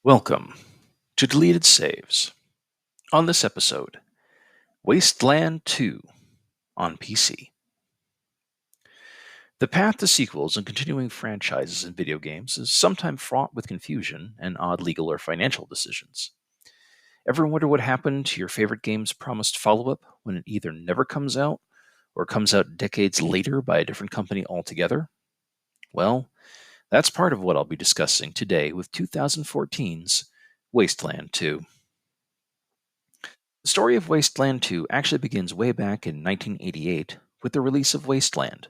Welcome to Deleted Saves. On this episode, Wasteland 2 on PC. The path to sequels and continuing franchises in video games is sometimes fraught with confusion and odd legal or financial decisions. Ever wonder what happened to your favorite game's promised follow-up when it either never comes out or comes out decades later by a different company altogether? Well, that's part of what I'll be discussing today with 2014's Wasteland 2. The story of Wasteland 2 actually begins way back in 1988 with the release of Wasteland,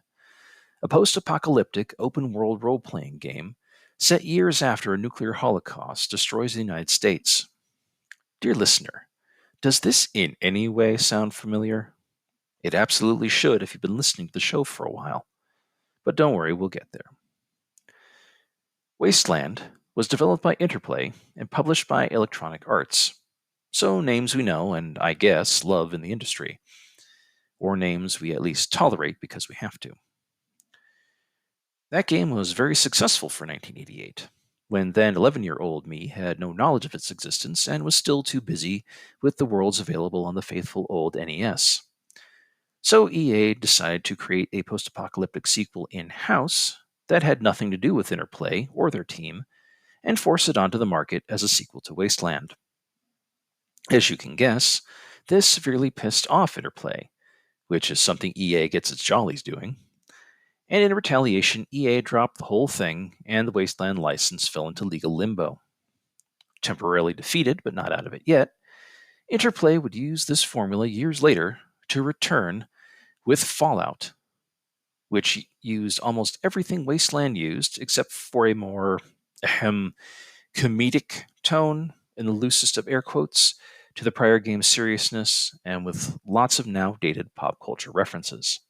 a post-apocalyptic open-world role-playing game set years after a nuclear holocaust destroys the United States. Dear listener, does this in any way sound familiar? It absolutely should if you've been listening to the show for a while. But don't worry, we'll get there. Wasteland was developed by Interplay and published by Electronic Arts. So names we know and, I guess, love in the industry. Or names we at least tolerate because we have to. That game was very successful for 1988, when then 11-year-old me had no knowledge of its existence and was still too busy with the worlds available on the faithful old NES. So EA decided to create a post-apocalyptic sequel in-house that had nothing to do with Interplay or their team, and force it onto the market as a sequel to Wasteland. As you can guess, this severely pissed off Interplay, which is something EA gets its jollies doing. And in retaliation, EA dropped the whole thing, and the Wasteland license fell into legal limbo. Temporarily defeated, but not out of it yet, Interplay would use this formula years later to return with Fallout, which used almost everything Wasteland used, except for a more comedic tone, in the loosest of air quotes, to the prior game's seriousness, and with lots of now dated pop culture references.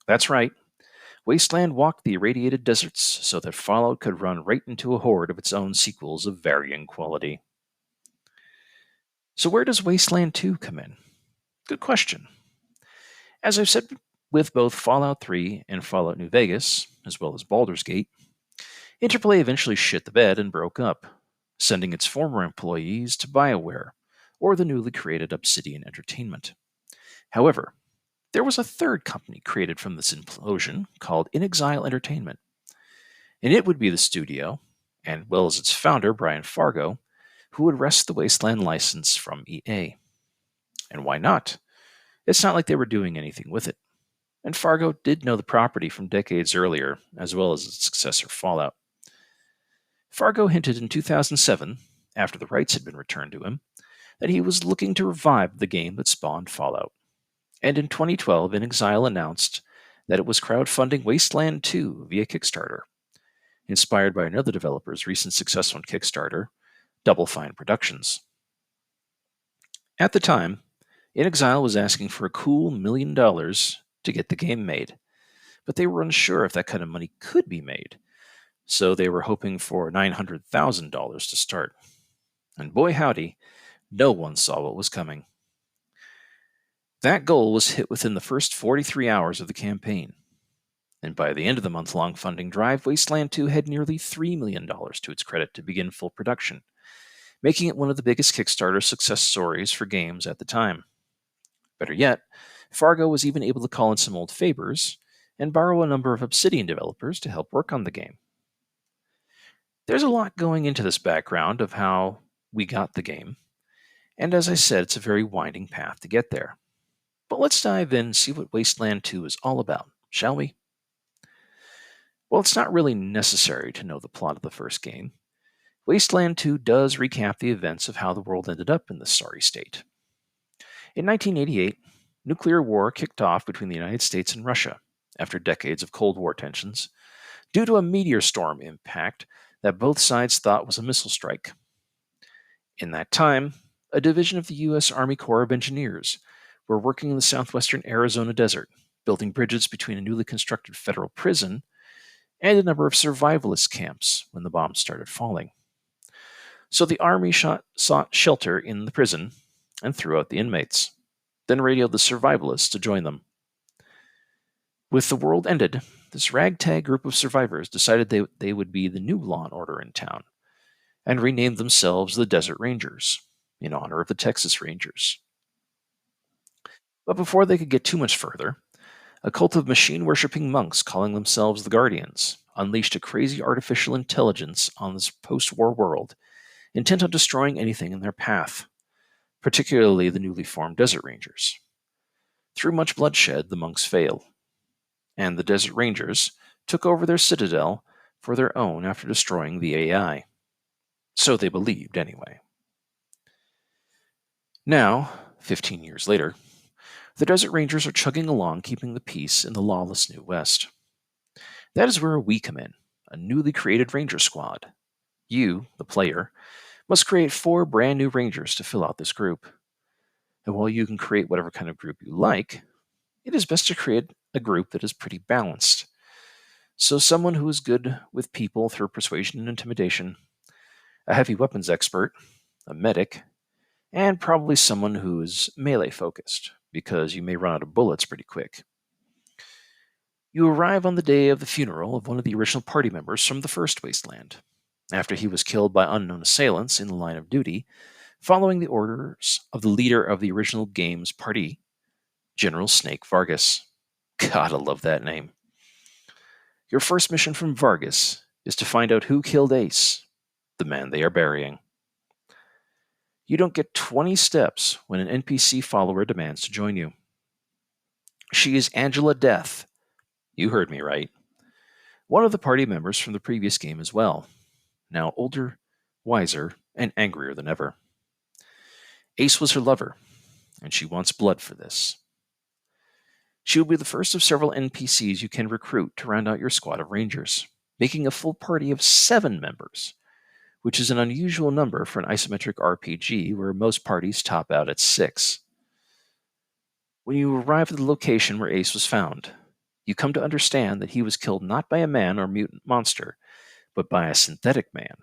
That's right, Wasteland walked the irradiated deserts so that Fallout could run right into a horde of its own sequels of varying quality. So where does Wasteland 2 come in? Good question. As I've said with both Fallout 3 and Fallout New Vegas, as well as Baldur's Gate, Interplay eventually shit the bed and broke up, sending its former employees to BioWare, or the newly created Obsidian Entertainment. However, there was a third company created from this implosion called inXile Entertainment, and it would be the studio, and well as its founder, Brian Fargo, who would wrest the Wasteland license from EA. And why not? It's not like they were doing anything with it. And Fargo did know the property from decades earlier, as well as its successor Fallout. Fargo hinted in 2007, after the rights had been returned to him, that he was looking to revive the game that spawned Fallout. And in 2012, inXile announced that it was crowdfunding Wasteland 2 via Kickstarter, inspired by another developer's recent success on Kickstarter, Double Fine Productions. At the time, inXile was asking for a cool $1 million to get the game made, but they were unsure if that kind of money could be made, so they were hoping for $900,000 to start. And boy howdy, no one saw what was coming. That goal was hit within the first 43 hours of the campaign. And by the end of the month-long funding drive, Wasteland 2 had nearly $3 million to its credit to begin full production, making it one of the biggest Kickstarter success stories for games at the time. Better yet, Fargo was even able to call in some old favors and borrow a number of Obsidian developers to help work on the game. There's a lot going into this background of how we got the game, and as I said, it's a very winding path to get there. But let's dive in and see what Wasteland 2 is all about, shall we? Well, it's not really necessary to know the plot of the first game. Wasteland 2 does recap the events of how the world ended up in this sorry state. In 1988, nuclear war kicked off between the United States and Russia, after decades of Cold War tensions, due to a meteor storm impact that both sides thought was a missile strike. In that time, a division of the U.S. Army Corps of Engineers were working in the southwestern Arizona desert, building bridges between a newly constructed federal prison and a number of survivalist camps when the bombs started falling. So the Army sought shelter in the prison and threw out the inmates, then radioed the survivalists to join them. With the world ended, this ragtag group of survivors decided they would be the new law and order in town, and renamed themselves the Desert Rangers in honor of the Texas Rangers. But before they could get too much further, a cult of machine worshipping monks calling themselves the Guardians unleashed a crazy artificial intelligence on this post war world, intent on destroying anything in their path, particularly the newly formed Desert Rangers. Through much bloodshed, the monks failed, and the Desert Rangers took over their citadel for their own after destroying the AI. So they believed, anyway. Now, 15 years later, the Desert Rangers are chugging along, keeping the peace in the lawless New West. That is where we come in, a newly created Ranger squad. You, the player, must create 4 brand new Rangers to fill out this group. And while you can create whatever kind of group you like, it is best to create a group that is pretty balanced. So someone who is good with people through persuasion and intimidation, a heavy weapons expert, a medic, and probably someone who is melee focused, because you may run out of bullets pretty quick. You arrive on the day of the funeral of one of the original party members from the first Wasteland, after he was killed by unknown assailants in the line of duty, following the orders of the leader of the original game's party, General Snake Vargas. God, I love that name. Your first mission from Vargas is to find out who killed Ace, the man they are burying. You don't get 20 steps when an NPC follower demands to join you. She is Angela Death. You heard me right. One of the party members from the previous game as well, now older, wiser, and angrier than ever. Ace was her lover, and she wants blood for this. She will be the first of several NPCs you can recruit to round out your squad of Rangers, making a full party of 7 members, which is an unusual number for an isometric RPG where most parties top out at 6. When you arrive at the location where Ace was found, you come to understand that he was killed not by a man or mutant monster, but by a synthetic man,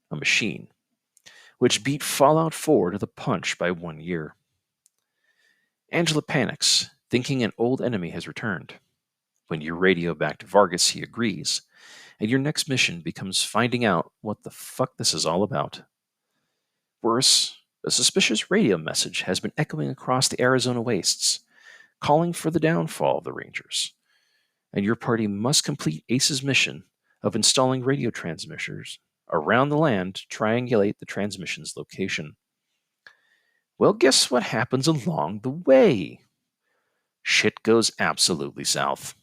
a machine, which beat Fallout 4 to the punch by 1 year. Angela panics, thinking an old enemy has returned. When you radio back to Vargas, he agrees, and your next mission becomes finding out what the fuck this is all about. Worse, a suspicious radio message has been echoing across the Arizona wastes, calling for the downfall of the Rangers, and your party must complete Ace's mission of installing radio transmitters around the land to triangulate the transmission's location. Well, guess what happens along the way? Shit goes absolutely south.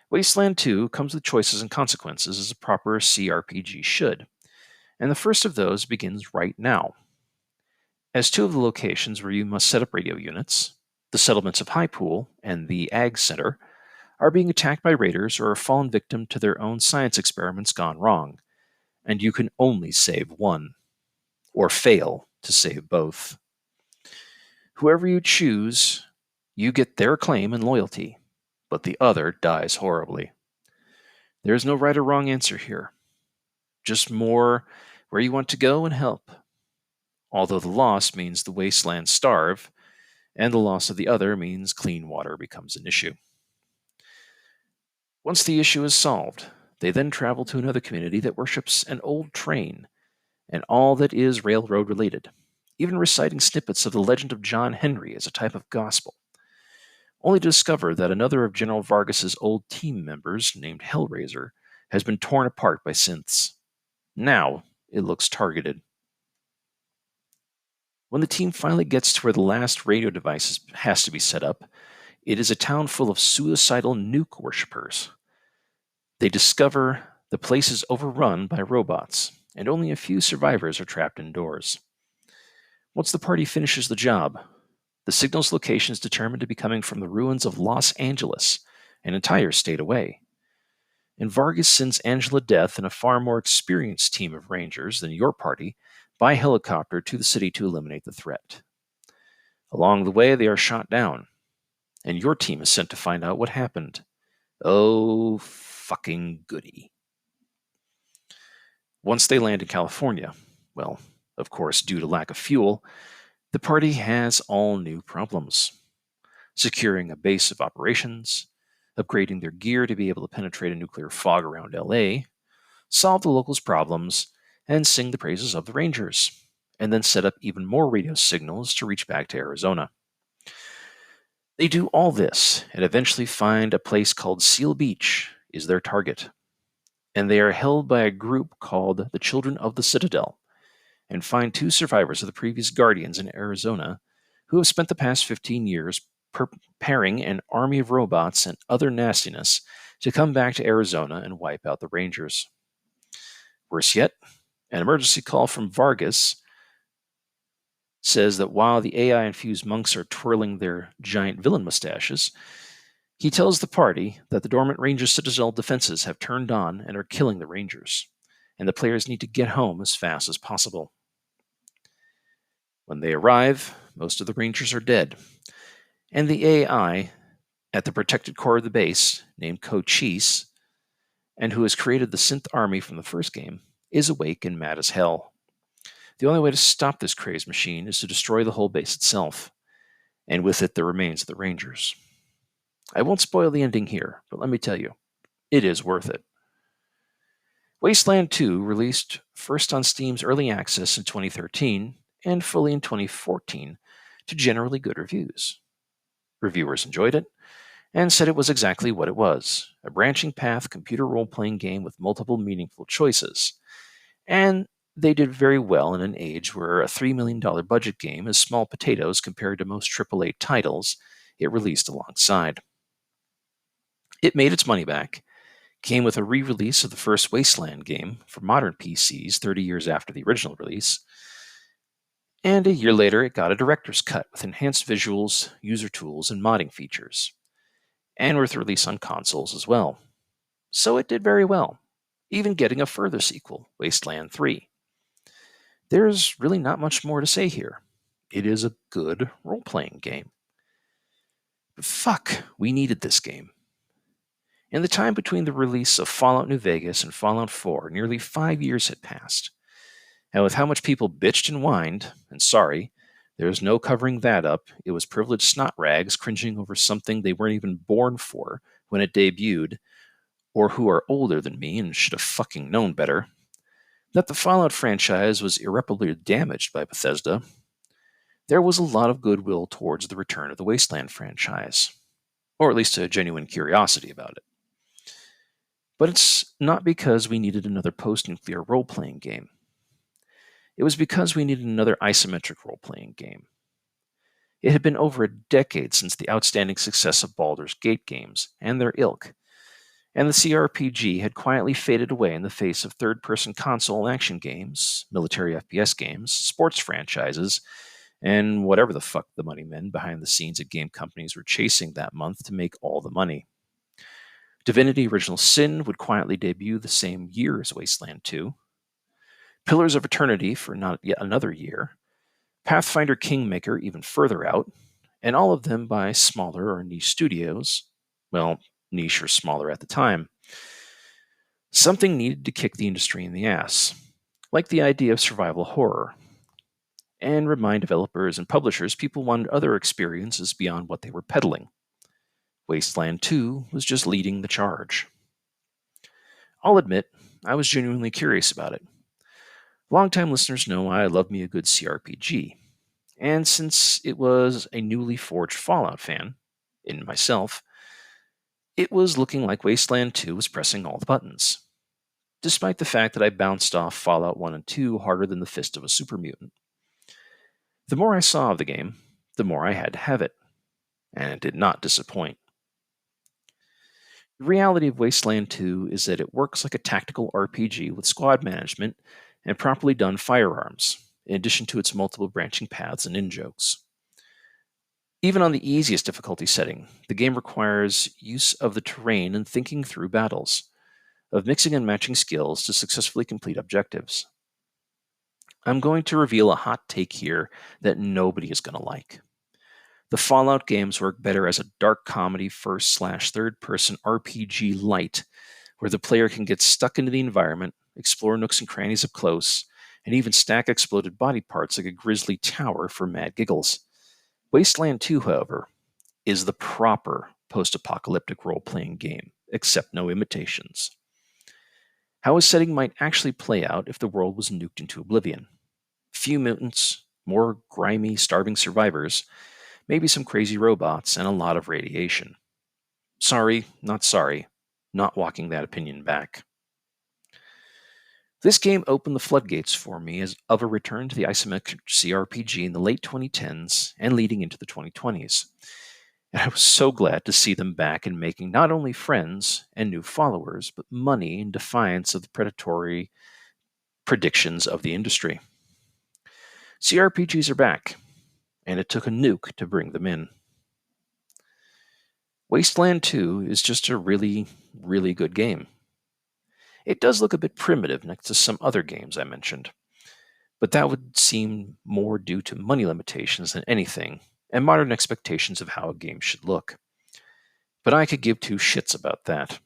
Wasteland 2 comes with choices and consequences as a proper CRPG should, and the first of those begins right now. As 2 of the locations where you must set up radio units, the settlements of High Pool and the Ag Center, are being attacked by raiders or have fallen victim to their own science experiments gone wrong, and you can only save one, or fail to save both. Whoever you choose, you get their claim and loyalty, but the other dies horribly. There is no right or wrong answer here, just more where you want to go and help. Although the loss means the wastelands starve, and the loss of the other means clean water becomes an issue. Once the issue is solved, they then travel to another community that worships an old train and all that is railroad related, even reciting snippets of the legend of John Henry as a type of gospel, only to discover that another of General Vargas's old team members, named Hellraiser, has been torn apart by synths. Now it looks targeted. When the team finally gets to where the last radio device has to be set up, it is a town full of suicidal nuke worshippers. They discover the place is overrun by robots, and only a few survivors are trapped indoors. Once the party finishes the job, the signal's location is determined to be coming from the ruins of Los Angeles, an entire state away. And Vargas sends Angela Death and a far more experienced team of Rangers than your party by helicopter to the city to eliminate the threat. Along the way, they are shot down, and your team is sent to find out what happened. Oh, fucking goody. Once they land in California, well, of course, due to lack of fuel, the party has all new problems. Securing a base of operations, upgrading their gear to be able to penetrate a nuclear fog around LA, solve the locals' problems, and sing the praises of the Rangers, and then set up even more radio signals to reach back to Arizona. They do all this and eventually find a place called Seal Beach is their target, and they are held by a group called the Children of the Citadel, and find two survivors of the previous Guardians in Arizona who have spent the past 15 years preparing an army of robots and other nastiness to come back to Arizona and wipe out the Rangers. Worse yet, an emergency call from Vargas says that while the AI-infused monks are twirling their giant villain mustaches, he tells the party that the dormant Ranger Citadel defenses have turned on and are killing the Rangers, and the players need to get home as fast as possible. When they arrive, most of the Rangers are dead, and the AI at the protected core of the base, named Cochise, and who has created the synth army from the first game, is awake and mad as hell. The only way to stop this crazed machine is to destroy the whole base itself, and with it the remains of the Rangers. I won't spoil the ending here, but let me tell you, it is worth it. Wasteland 2 released first on Steam's Early Access in 2013 and fully in 2014 to generally good reviews. Reviewers enjoyed it and said it was exactly what it was, a branching path computer role-playing game with multiple meaningful choices. And they did very well in an age where a $3 million budget game is small potatoes compared to most AAA titles it released alongside. It made its money back, came with a re-release of the first Wasteland game for modern PCs 30 years after the original release, and a year later it got a director's cut with enhanced visuals, user tools, and modding features, and with release on consoles as well. So it did very well, even getting a further sequel, Wasteland 3. There's really not much more to say here. It is a good role-playing game. But fuck, we needed this game. In the time between the release of Fallout New Vegas and Fallout 4, nearly 5 years had passed. And with how much people bitched and whined, and sorry, there's no covering that up, it was privileged snot rags cringing over something they weren't even born for when it debuted, or who are older than me and should have fucking known better, that the Fallout franchise was irreparably damaged by Bethesda. There was a lot of goodwill towards the return of the Wasteland franchise, or at least a genuine curiosity about it. But it's not because we needed another post-nuclear role-playing game. It was because we needed another isometric role-playing game. It had been over a decade since the outstanding success of Baldur's Gate games and their ilk, and the CRPG had quietly faded away in the face of third-person console action games, military FPS games, sports franchises, and whatever the fuck the money men behind the scenes at game companies were chasing that month to make all the money. Divinity Original Sin would quietly debut the same year as Wasteland 2. Pillars of Eternity for not yet another year. Pathfinder Kingmaker even further out, and all of them by smaller or niche studios. Well, niche or smaller at the time. Something needed to kick the industry in the ass, like the idea of survival horror, and remind developers and publishers people wanted other experiences beyond what they were peddling. Wasteland 2 was just leading the charge. I'll admit, I was genuinely curious about it. Longtime listeners know I love me a good CRPG, and since it was a newly forged Fallout fan, in myself, it was looking like Wasteland 2 was pressing all the buttons, despite the fact that I bounced off Fallout 1 and 2 harder than the fist of a super mutant. The more I saw of the game, the more I had to have it, and it did not disappoint. The reality of Wasteland 2 is that it works like a tactical RPG with squad management and properly done firearms, in addition to its multiple branching paths and in-jokes. Even on the easiest difficulty setting, the game requires use of the terrain and thinking through battles, of mixing and matching skills to successfully complete objectives. I'm going to reveal a hot take here that nobody is going to like. The Fallout games work better as a dark comedy first/third-person RPG light, where the player can get stuck into the environment, explore nooks and crannies up close, and even stack exploded body parts like a grisly tower for mad giggles. Wasteland 2, however, is the proper post-apocalyptic role-playing game, except no imitations. how a setting might actually play out if the world was nuked into oblivion. Few mutants, more grimy, starving survivors, maybe some crazy robots, and a lot of radiation. Sorry, not walking that opinion back. This game opened the floodgates for me as of a return to the isometric CRPG in the late 2010s and leading into the 2020s. And I was so glad to see them back and making not only friends and new followers, but money in defiance of the predatory predictions of the industry. CRPGs are back, and it took a nuke to bring them in. Wasteland 2 is just a really, really good game. It does look a bit primitive next to some other games I mentioned, but that would seem more due to money limitations than anything, and modern expectations of how a game should look. But I could give two shits about that.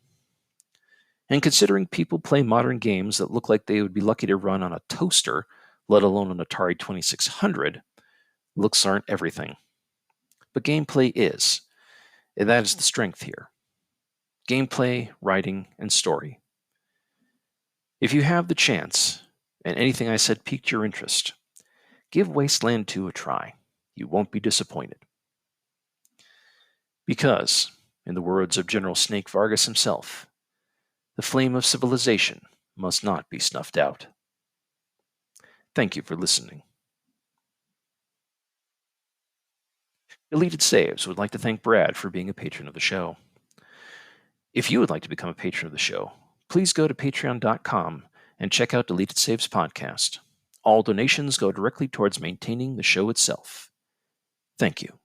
And considering people play modern games that look like they would be lucky to run on a toaster, let alone an Atari 2600, looks aren't everything. But gameplay is, and that is the strength here. Gameplay, writing, and story. If you have the chance, and anything I said piqued your interest, give Wasteland 2 a try. You won't be disappointed. Because, in the words of General Snake Vargas himself, the flame of civilization must not be snuffed out. Thank you for listening. Deleted Saves would like to thank Brad for being a patron of the show. If you would like to become a patron of the show, please go to patreon.com and check out Deleted Saves podcast. All donations go directly towards maintaining the show itself. Thank you.